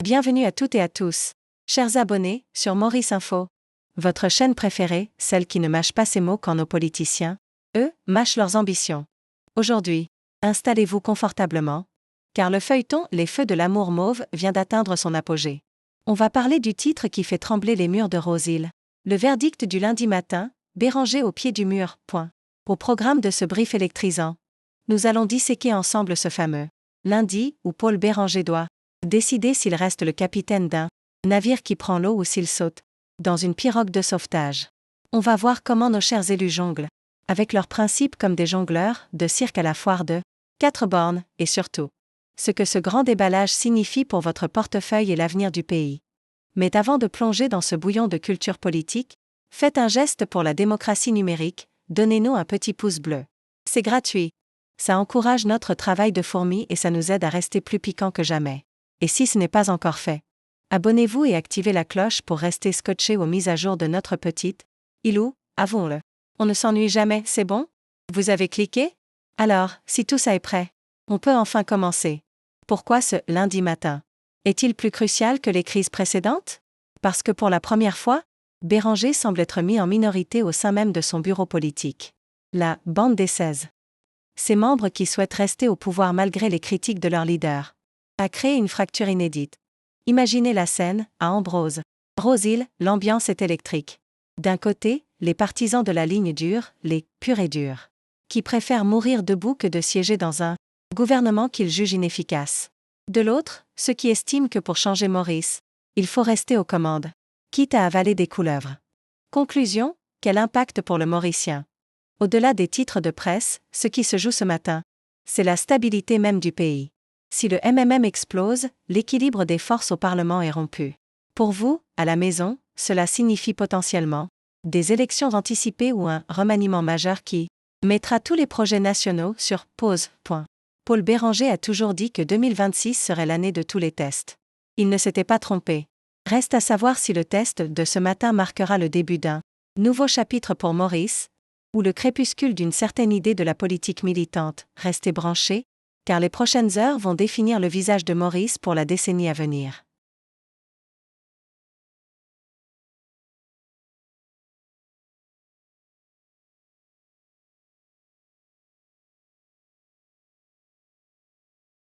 Bienvenue à toutes et à tous, chers abonnés, sur Maurice Info. Votre chaîne préférée, celle qui ne mâche pas ses mots quand nos politiciens, eux, mâchent leurs ambitions. Aujourd'hui, installez-vous confortablement, car le feuilleton Les Feux de l'amour mauve vient d'atteindre son apogée. On va parler du titre qui fait trembler les murs de Rose-Île. Le verdict du lundi matin, Béranger au pied du mur, point. Au programme de ce brief électrisant, nous allons disséquer ensemble ce fameux lundi où Paul Béranger doit décider s'il reste le capitaine d'un navire qui prend l'eau ou s'il saute dans une pirogue de sauvetage. On va voir comment nos chers élus jonglent, avec leurs principes comme des jongleurs, de cirque à la foire de 4 bornes, et surtout, ce que ce grand déballage signifie pour votre portefeuille et l'avenir du pays. Mais avant de plonger dans ce bouillon de culture politique, faites un geste pour la démocratie numérique, donnez-nous un petit pouce bleu. C'est gratuit. Ça encourage notre travail de fourmi et ça nous aide à rester plus piquant que jamais. Et si ce n'est pas encore fait, abonnez-vous et activez la cloche pour rester scotché aux mises à jour de notre petite Ilou, avouons-le. On ne s'ennuie jamais, c'est bon? Vous avez cliqué? Alors, si tout ça est prêt, on peut enfin commencer. Pourquoi ce lundi matin est-il plus crucial que les crises précédentes? Parce que pour la première fois, Béranger semble être mis en minorité au sein même de son bureau politique. La bande des 16. Ses membres qui souhaitent rester au pouvoir malgré les critiques de leur leader a créé une fracture inédite. Imaginez la scène, à Ambrose. Rose-Île, l'ambiance est électrique. D'un côté, les partisans de la ligne dure, les purs et durs, qui préfèrent mourir debout que de siéger dans un gouvernement qu'ils jugent inefficace. De l'autre, ceux qui estiment que pour changer Maurice, il faut rester aux commandes, quitte à avaler des couleuvres. Conclusion, quel impact pour le Mauricien? Au-delà des titres de presse, ce qui se joue ce matin, c'est la stabilité même du pays. Si le MMM explose, l'équilibre des forces au Parlement est rompu. Pour vous, à la maison, cela signifie potentiellement des élections anticipées ou un remaniement majeur qui mettra tous les projets nationaux sur pause. Point. Paul Béranger a toujours dit que 2026 serait l'année de tous les tests. Il ne s'était pas trompé. Reste à savoir si le test de ce matin marquera le début d'un nouveau chapitre pour Maurice, ou le crépuscule d'une certaine idée de la politique militante. Restez branchés, car les prochaines heures vont définir le visage de Maurice pour la décennie à venir.